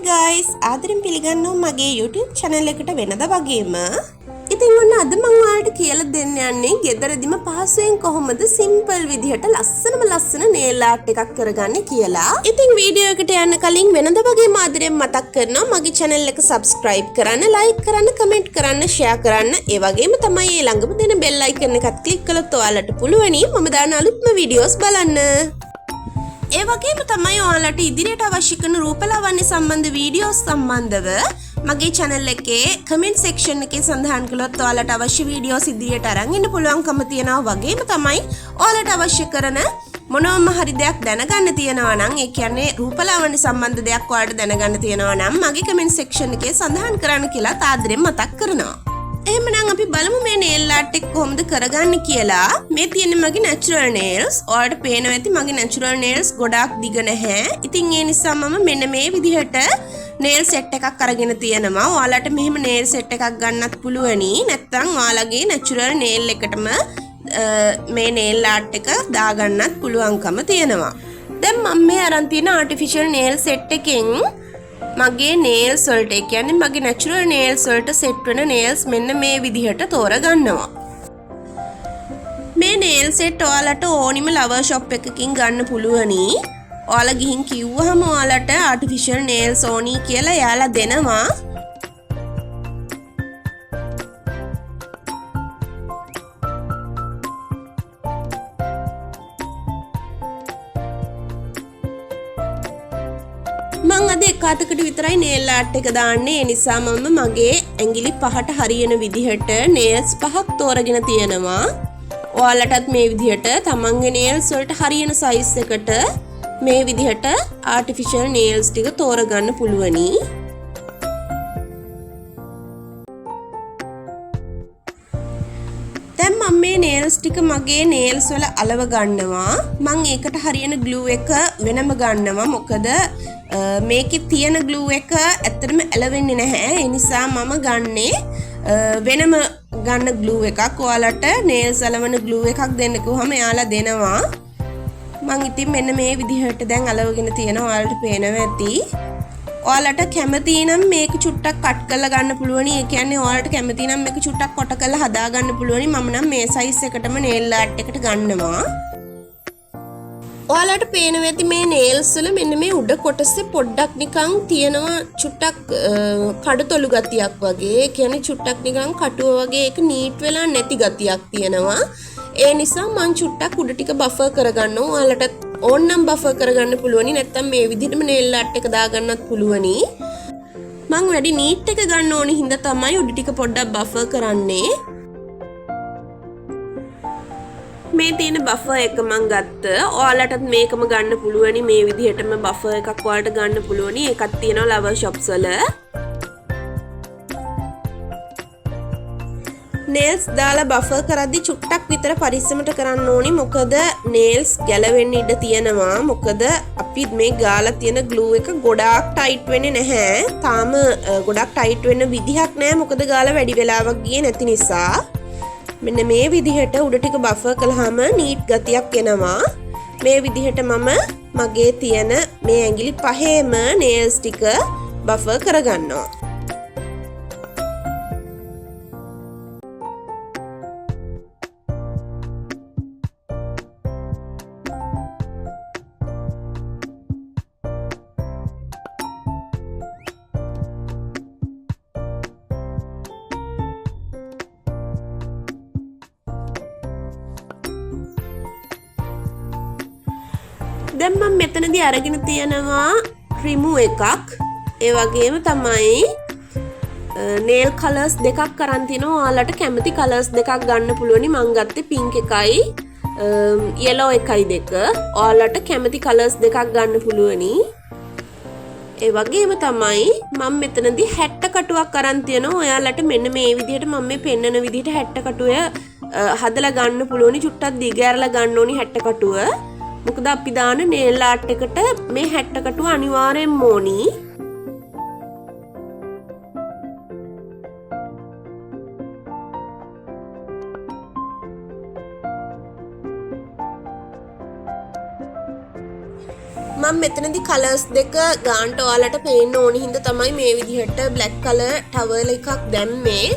guys, ආදරෙන් පිළිගන්නවා මගේ YouTube channel එකට වෙනද වගේම. ඉතින් ඔන්න අද මම ඔයාලට කියලා දෙන්න යන්නේ ගෙදරදිම පහසුවෙන් කොහොමද simple විදිහට ලස්සන nail art එකක් කරගන්නේ කියලා. ඉතින් වීඩියෝ එකට යන්න කලින් වෙනද වගේම ආදරෙන් මතක් කරනවා මගේ channel එක subscribe කරන්න, like කරන්න, comment කරන්න, share කරන්න. ඒ වගේම තමයි ඒ ළඟම දෙන bell icon එකත් click කළොත් ඔයාලට පුළුවනි මම දාන අලුත්ම videos බලන්න. ඒ වගේම තමයි ඔයාලට ඉදිරියට අවශ්‍ය කරන රූපලාවන්‍ය සම්බන්ධ වීඩියෝස් සම්බන්ධව මගේ channel එකේ comment section එකේ සඳහන් කළොත් ඔයාලට අවශ්‍ය වීඩියෝස් ඉදිරියට අරන් ඉන්න පුළුවන්කම තියෙනවා. වගේම තමයි ඔයාලට අවශ්‍ය කරන මොනවාම හරි දෙයක් දැනගන්න තියෙනවා නම් ඒ කියන්නේ රූපලාවන්‍ය සම්බන්ධ දෙයක් ඔයාලට දැනගන්න තියෙනවා නම් මගේ comment section එකේ සඳහන් කරන්න කියලා තාදරෙන් මතක් කරනවා. එහෙමනම් අපි බලමු මේ nail art එක කොහොමද කරගන්නේ කියලා. මේ තියෙන්නේ මගේ natural nails. ඔයාලට පේනවා ඇති මගේ natural nails ගොඩාක් දිග නැහැ. ඉතින් ඒ නිසා මම මෙන්න මේ විදිහට nail set එකක් අරගෙන තියෙනවා. ඔයාලට මෙහෙම nail set එකක් ගන්නත් පුළුවනි. නැත්නම් ඔයාලගේ natural nail එකටම මේ nail art එක දාගන්නත් පුළුවන්කම තියෙනවා. දැන් මම මේ අරන් තියෙන artificial nail set එකෙන් මගේ nails වලට ඒ කියන්නේ මගේ natural nails වලට set වෙන nails මෙන්න මේ විදිහට තෝරගන්නවා. මේ nail set ඔයාලට ඕනිම flower shop එකකින් ගන්න පුළුවනි. ඔයාලා ගිහින් කිව්වහම ඔයාලට artificial nails ඕනි කියලා එයාලා දෙනවා. මම අද එක අතකට විතරයි nail art එක දාන්නේ. ඒ නිසා මම මගේ ඇඟිලි පහට හරියන විදිහට nails පහක් තෝරගෙන තියෙනවා. ඔයාලටත් මේ විදිහට තමන්ගේ nails වලට හරියන size එකට මේ විදිහට artificial nails ටික තෝරගන්න පුළුවනි. දැන් මම මේ nails ටික මගේ nails වල අලව ගන්නවා. මම ඒකට හරියන glue එක වෙනම ගන්නවා. මොකද මේකේ තියෙන glue එක ඇත්තටම ඇලවෙන්නේ නැහැ. ඒ නිසා මම ගන්නේ වෙනම ගන්න glue එකක්. ඔයාලට nails අලවන glue එකක් දෙන්න කිව්වම එයාලා දෙනවා. මම ඉතින් මෙන්න මේ විදිහට දැන් අලවගෙන තියෙනවා. ඔයාලට පේනවා ඇති. ඔයාලට කැමති නම් මේක චුට්ටක් කට් කරලා ගන්න පුළුවනි. ඒ කියන්නේ ඔයාලට කැමති නම් මේක චුට්ටක් කොට කරලා හදා ගන්න පුළුවනි. මම නම් මේ size එකටම nail art එකට ගන්නවා. ඔයාලට පේනවා ඇති මේ nails වල මෙන්න මේ උඩ කොටසේ පොඩ්ඩක් නිකන් තියෙනවා චුට්ටක් කඩතොළු ගතියක් වගේ. ඒ කියන්නේ චුට්ටක් නිකන් කටුව වගේ ඒක නීට් වෙලා නැති ගතියක් තියෙනවා. ඒ නිසා මං චුට්ටක් උඩ ටික බෆර් කරගන්නවා. ඔයාලට ඕනනම් බෆර් කරගන්න පුළුවනි. නැත්නම් මේ විදිහටම nail art එක දාගන්නත් පුළුවනි. මං වැඩි නීට් එක ගන්න ඕනි හින්දා තමයි උඩ ටික පොඩ්ඩක් බෆර් කරන්නේ. මේ තියෙන බෆර් එක මං ගත්ත. ඔයාලටත් මේකම ගන්න පුළුවනි. මේ විදිහටම බෆර් එකක් ඔයාලට ගන්න පුළුවනි. ඒකත් තියෙනවා ලවර් shops වල. nails දාලා බෆර් කරද්දි චුට්ටක් විතර පරිස්සමට කරන්න ඕනි. මොකද nails ගැලවෙන්න ඉඩ තියෙනවා. මොකද අපි මේ ගාලා තියෙන glue එක ගොඩාක් tight වෙන්නේ නැහැ. තාම ගොඩාක් tight වෙන්න විදිහක් නැහැ. මොකද ගාලා වැඩි වෙලාවක් ගියේ නැති නිසා. මෙන්න මේ විදිහට උඩ ටික බෆර් කළාම නීට් ගතියක් එනවා. මේ විදිහට මම මගේ තියෙන මේ ඇඟිලි පහේම nails ටික බෆර් කරගන්නවා. දැන් මම මෙතනදී අරගෙන තියෙනවා remove එකක්. ඒ වගේම තමයි nail colors දෙකක් අරන් තිනවා. ඔයාලට කැමති colors දෙකක් ගන්න පුළුවනි. මම ගත්තේ pink එකයි yellow එකයි දෙක. ඔයාලට කැමති colors දෙකක් ගන්න පුළුවනි. ඒ වගේම තමයි මම මෙතනදී 60 කටුවක් අරන් තිනවා. ඔයාලට මෙන්න මේ විදිහට මම මේ පෙන්නන විදිහට 60 කටුව හදලා ගන්න පුළුවනි. චුට්ටක් දිග ඇරලා ගන්න ඕනි 60 කටුව. මොකද අපි දාන nail art එකට මේ 60 කටුව අනිවාර්යෙන්ම ඕනි. මම මම මෙතනදී කලර්ස් දෙක ගාන්ට ඔයාලට පේන්න ඕනි හින්දා තමයි මේ විදිහට black color towel එකක් දැම්මේ.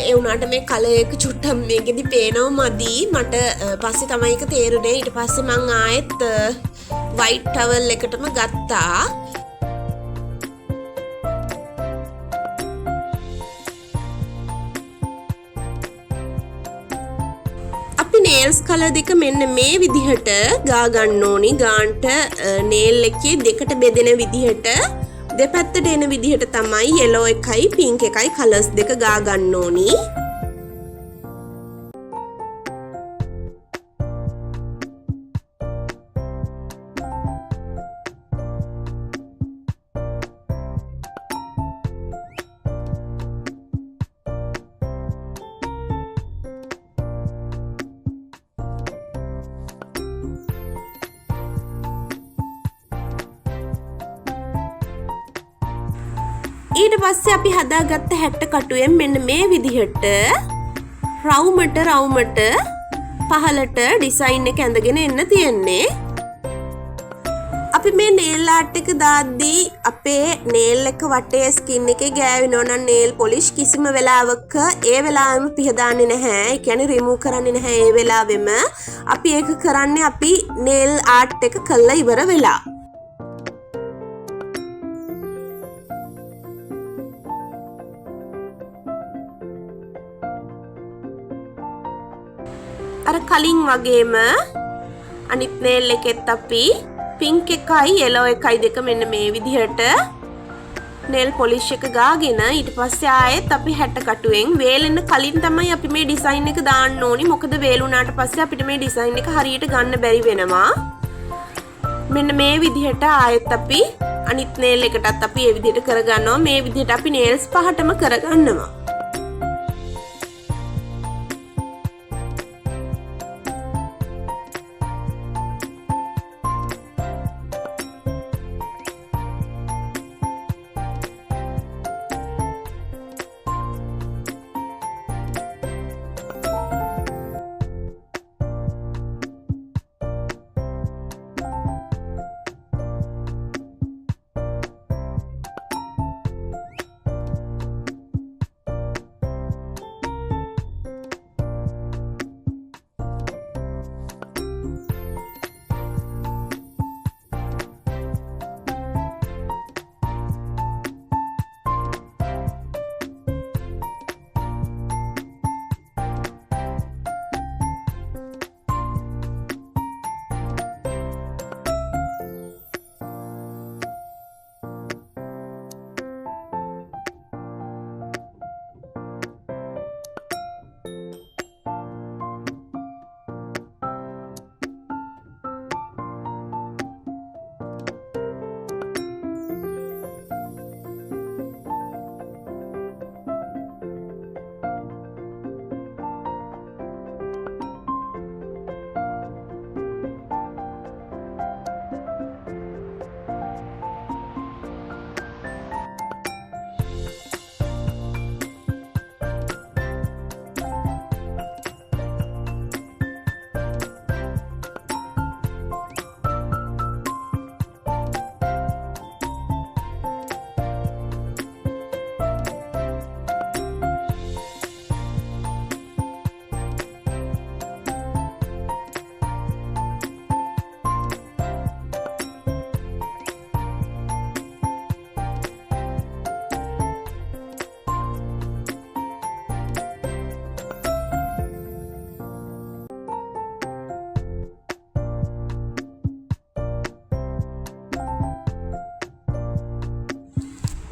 ඒ වුණාට මේ කලර් එක චුට්ටක් මේකෙදි පේනව මදි. මට පස්සේ තමයි ඒක තේරුනේ. ඊට පස්සේ මම ආයෙත් white towel එකටම ගත්තා. nails color දෙක මෙන්න මේ විදිහට ගා ගන්න ඕනි. ගාන්ට nail එකේ දෙකට බෙදෙන විදිහට දෙපැත්තට එන විදිහට තමයි yellow එකයි pink එකයි colors දෙක ගා ගන්න ඕනි. ඊට පස්සේ අපි හදාගත්ත හැට්ට කටුවෙන් මෙන්න මේ විදිහට රවුමට පහලට ඩිසයින් එක ඇඳගෙන එන්න තියෙන්නේ. අපි මේ nail art එක දාද්දී අපේ nail එක වටේ skin එකේ ගෑවෙනවා නම් nail polish කිසිම වෙලාවක ඒ වෙලාවෙම පිහදාන්නේ නැහැ. ඒ කියන්නේ remove කරන්නේ නැහැ ඒ වෙලාවෙම. අපි ඒක කරන්නේ අපි nail art එක කළා ඉවර වෙලා. අර කලින් වගේම අනිත් nail එකෙත් අපි pink එකයි yellow එකයි දෙක මෙන්න මේ විදිහට nail polish එක ගාගෙන ඊට පස්සේ ආයෙත් අපි හැට කටුවෙන් වේලෙන්න කලින් තමයි අපි මේ ඩිසයින් එක දාන්න ඕනි. මොකද වේලුණාට පස්සේ අපිට මේ ඩිසයින් එක හරියට ගන්න බැරි වෙනවා. මෙන්න මේ විදිහට ආයෙත් අපි අනිත් nail එකටත් අපි මේ විදිහට කරගන්නවා. මේ විදිහට අපි nails පහටම කරගන්නවා.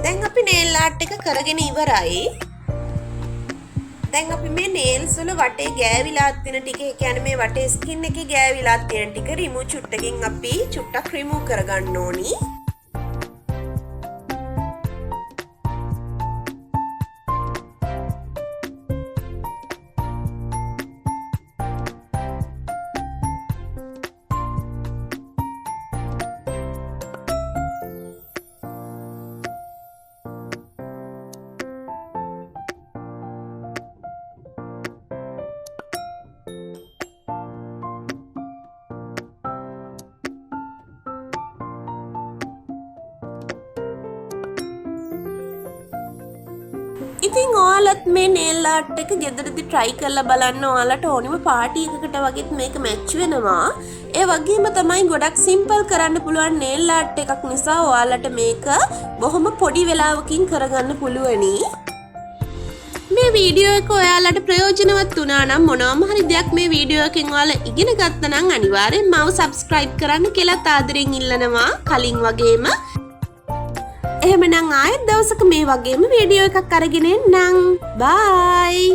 දැන් අපි nail art එක කරගෙන ඉවරයි. දැන් අපි මේ nails වල වටේ ගෑවිලා තියෙන ටික, ඒ කියන්නේ මේ වටේ skin එකේ ගෑවිලා තියෙන ටික remove චුට්ටකින් අපි චුට්ටක් remove කරගන්න ඕනි. ඉතින් ඔයාලත් මේ nail art එක ගෙදරදී try කරලා බලන්න. ඔයාලට ඕනිම party එකකට වගේත් මේක match වෙනවා. ඒ වගේම තමයි ගොඩක් simple කරන්න පුළුවන් nail art එකක් නිසා ඔයාලට මේක බොහොම පොඩි වෙලාවකින් කරගන්න පුළුවනි. මේ වීඩියෝ එක ඔයාලට ප්‍රයෝජනවත් වුණා නම් මොනවාම හරි දෙයක් මේ වීඩියෝ එකෙන් ඔයාලා ඉගෙන ගත්තා නම් අනිවාර්යෙන් මාව subscribe කරන්න කියලා ආදරෙන් ඉල්ලනවා කලින් වගේම. එහෙමනම් ආයෙත් දවසක මේ වගේම වීඩියෝ එකක් අරගෙන එන්නම්. bye